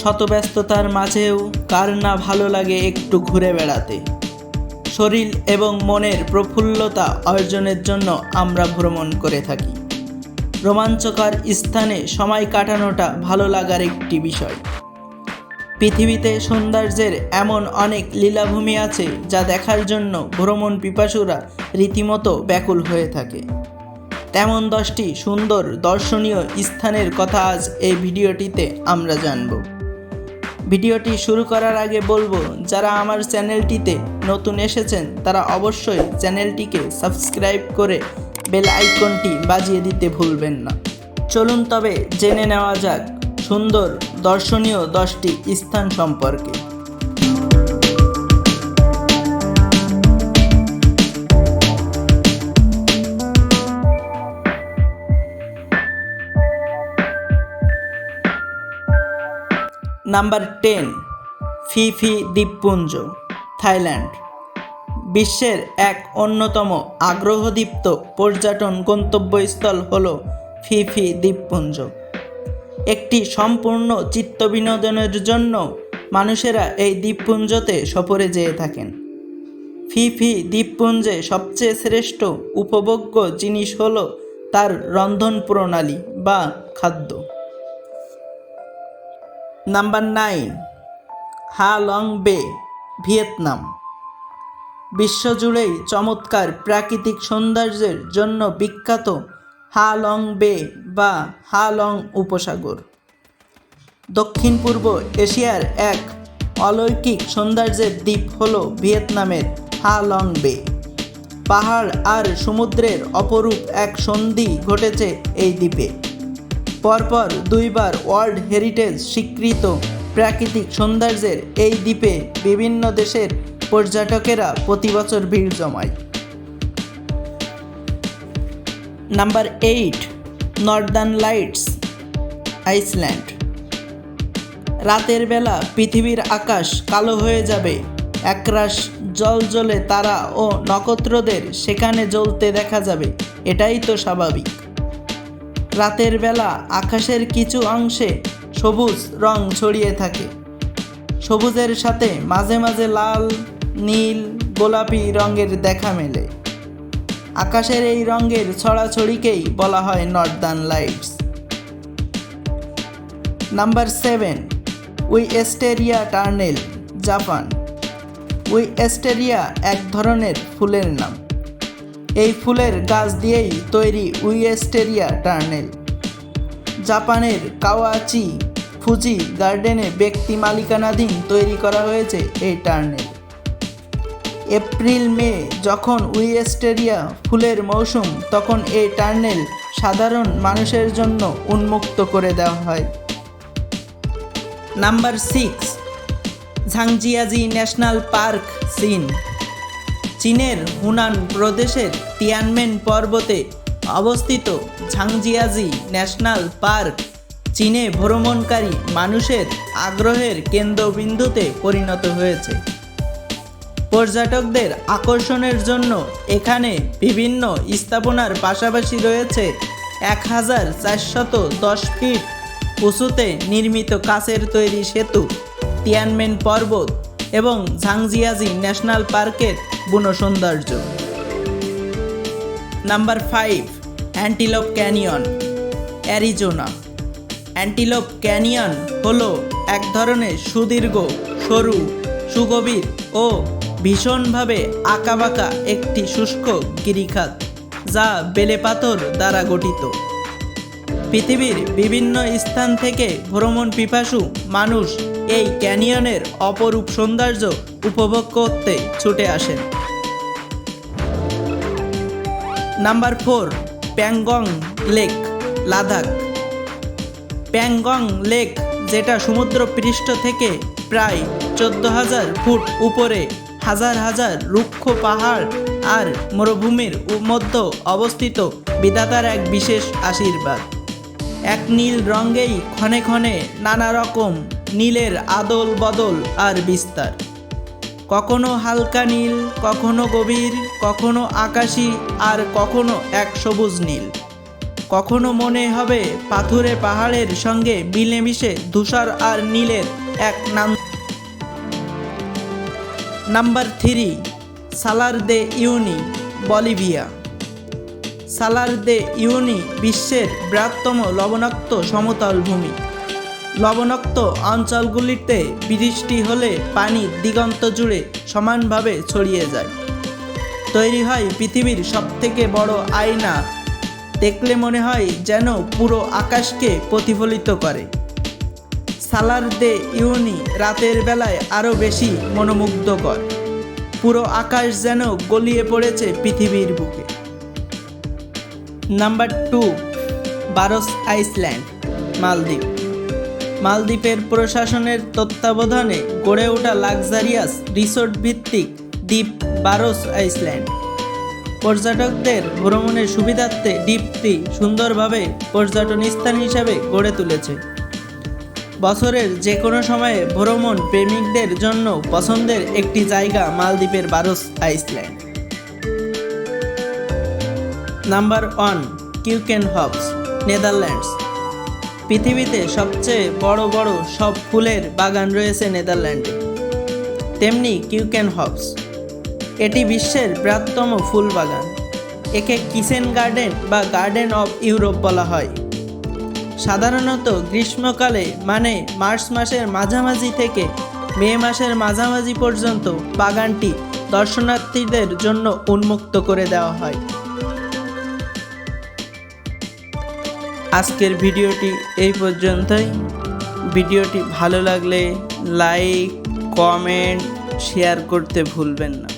শত ব্যস্ততার মাঝেও কার না ভালো লাগে একটু ঘুরে বেড়াতে। শরীর এবং মনের প্রফুল্লতা অর্জনের জন্য আমরা ভ্রমণ করে থাকি। রোমাঞ্চকর স্থানে সময় কাটানোটা ভালো লাগার একটি বিষয়। পৃথিবীতে সৌন্দর্যের এমন অনেক লীলাভূমি আছে যা দেখার জন্য ভ্রমণ পিপাসুরা রীতিমতো ব্যাকুল হয়ে থাকে। তেমন 10টি সুন্দর দর্শনীয় স্থানের কথা আজ এই ভিডিওটিতে আমরা জানব। ভিডিওটি শুরু করার আগে বলবো, যারা আমার চ্যানেলটিতে নতুন এসেছেন তারা অবশ্যই চ্যানেলটিকে সাবস্ক্রাইব করে বেল আইকনটি বাজিয়ে দিতে ভুলবেন না। চলুন তবে জেনে নেওয়া যাক সুন্দর দর্শনীয় 10টি স্থান সম্পর্কে। নাম্বার 10, ফি ফি দ্বীপপুঞ্জ, থাইল্যান্ড। বিশ্বের এক অন্যতম আগ্রহদীপ্ত পর্যটন গন্তব্যস্থল হল ফি ফি দ্বীপপুঞ্জ। একটি সম্পূর্ণ চিত্তবিনোদনের জন্য মানুষেরা এই দ্বীপপুঞ্জতে সফরে যেয়ে থাকেন। ফি ফি দ্বীপপুঞ্জে সবচেয়ে শ্রেষ্ঠ উপভোগ্য জিনিস হল তার রন্ধন প্রণালী বা খাদ্য। নাম্বার 9, হা লং বে, ভিয়েতনাম। বিশ্বজুড়েই চমৎকার প্রাকৃতিক সৌন্দর্যের জন্য বিখ্যাত হা লং বে বা হা লং উপসাগর দক্ষিণ পূর্ব এশিয়ার এক অলৌকিক সৌন্দর্যের দ্বীপ হল ভিয়েতনামের হা লং বে। পাহাড় আর সমুদ্রের অপরূপ এক সন্ধি ঘটেছে এই দ্বীপে। পরপর 2বার ওয়ার্ল্ড হেরিটেজ স্বীকৃত প্রাকৃতিক সৌন্দর্যের এই দ্বীপে বিভিন্ন দেশের পর্যটকেরা প্রতি বছর ভিড় জমায়। Number 8, Northern lights, Iceland. রাতের বেলা পৃথিবীর আকাশ কালো হয়ে যাবে, একরাশ জ্বলজ্বলে তারা ও নক্ষত্রদের সেখানে জ্বলতে দেখা যাবে। এটাই তো স্বাভাবিক। রাতের বেলা আকাশের কিছু অংশে সবুজ রং ছড়িয়ে থাকে। সবুজের সাথে মাঝে মাঝে লাল, নীল, গোলাপি রঙের দেখা মেলে। আকাশের এই রঙের ছড়াছড়িকেই বলা হয় Northern lights. Number 7, wisteria tunnel, Japan. Wisteria এক ধরনের ফুলের নাম। এই ফুলের গাছ দিয়েই তৈরি উইস্টেরিয়া টানেল। জাপানের কাওয়াচি ফুজি গার্ডেনে ব্যক্তি মালিকানাধীন তৈরি করা হয়েছে এই টানেল। এপ্রিল মে যখন উইস্টেরিয়া ফুলের মৌসুম, তখন এই টানেল সাধারণ মানুষের জন্য উন্মুক্ত করে দেওয়া হয়। নাম্বার 6, ঝাংজিয়াজি ন্যাশনাল পার্ক, চীন। চীনের হুনান প্রদেশের তিয়ানমেন পর্বতে অবস্থিত ঝাংজিয়াজি ন্যাশনাল পার্ক চীনে ভ্রমণকারী মানুষের আগ্রহের কেন্দ্রবিন্দুতে পরিণত হয়েছে। পর্যটকদের আকর্ষণের জন্য এখানে বিভিন্ন স্থাপনার পাশাপাশি রয়েছে 1410 ফিট উঁচুতে নির্মিত কাচের তৈরি সেতু, তিয়ানমেন পর্বত এবং ঝাংজিয়াজি ন্যাশনাল পার্কের বুনো সৌন্দর্য। Number 5, antelope canyon, Arizona. Antelope canyon হলো এক ধরনের সুদীর্ঘ, সরু, সুগভীর ও ভীষণভাবে আঁকাবাঁকা একটি শুষ্ক গিরিখাত যা বেলে পাথর দ্বারা গঠিত। পৃথিবীর বিভিন্ন স্থান থেকে ভ্রমণ পিপাসু মানুষ এই ক্যানিয়নের অপরূপ সৌন্দর্য উপভোগ করতে ছুটে আসেন। Number 4, Pangong lake, Ladakh. Pangong lake, যেটা সমুদ্রপৃষ্ঠ থেকে প্রায় 14,000 ফুট উপরে হাজার হাজার রুক্ষ পাহাড় আর মরুভূমির মধ্যে অবস্থিত, বিধাতার এক বিশেষ আশীর্বাদ। এক নীল রঙেই ক্ষণে ক্ষণে নানা রকম নীলের আদল বদল আর বিস্তার। কখনো হালকা নীল, কখনো গভীর, কখনো আকাশী আর কখনো এক সবুজ নীল। কখনো মনে হবে পাথুরে পাহাড়ের সঙ্গে মিলেমিশে ধূসর আর নীলের এক নাম। নাম্বার 3, সালার দে ইউনি, বলিভিয়া। সালার দে ইউনি বিশ্বের বৃহত্তম লবণাক্ত সমতল ভূমি। লবণাক্ত অঞ্চলগুলিতে বৃষ্টি হলে পানি দিগন্ত জুড়ে সমানভাবে ছড়িয়ে যায়। তৈরি হয় পৃথিবীর সবথেকে বড় আয়না, দেখলে মনে হয় যেন পুরো আকাশকে প্রতিফলিত করে। সালার দে ইউনি রাতের বেলায় আরও বেশি মনোমুগ্ধকর, পুরো আকাশ যেন গলিয়ে পড়েছে পৃথিবীর বুকে। নাম্বার 2, বারোস আইসল্যান্ড, মালদ্বীপ। মালদ্বীপের প্রশাসনের তত্ত্বাবধানে গড়ে ওঠা লাক্সারিয়াস রিসোর্ট ভিত্তিক দ্বীপ বারোস আইসল্যান্ড পর্যটকদের ভ্রমণের সুবিধার্থে দ্বীপটি সুন্দরভাবে পর্যটন স্থান হিসাবে গড়ে তুলেছে। বছরের যে কোনো সময়ে ভ্রমণ প্রেমিকদের জন্য পছন্দের একটি জায়গা মালদ্বীপের Baros island. Number 1, Keukenhofs, Netherlands. পৃথিবীতে সবচেয়ে বড় বড় সব ফুলের বাগান রয়েছে নেদারল্যান্ডে, তেমনি কিউকেনহফস। এটি বিশ্বের বৃহত্তম ফুল বাগান। একে কিচেন গার্ডেন বা গার্ডেন অফ ইউরোপ বলা হয়। সাধারণত গ্রীষ্মকালে মানে মার্চ মাসের মাঝামাঝি থেকে মে মাসের মাঝামাঝি পর্যন্ত বাগানটি দর্শনার্থীদের জন্য উন্মুক্ত করে দেওয়া হয়। আজকের ভিডিওটি এই পর্যন্তই। ভিডিওটি ভালো লাগলে লাইক, কমেন্ট, শেয়ার করতে ভুলবেন না।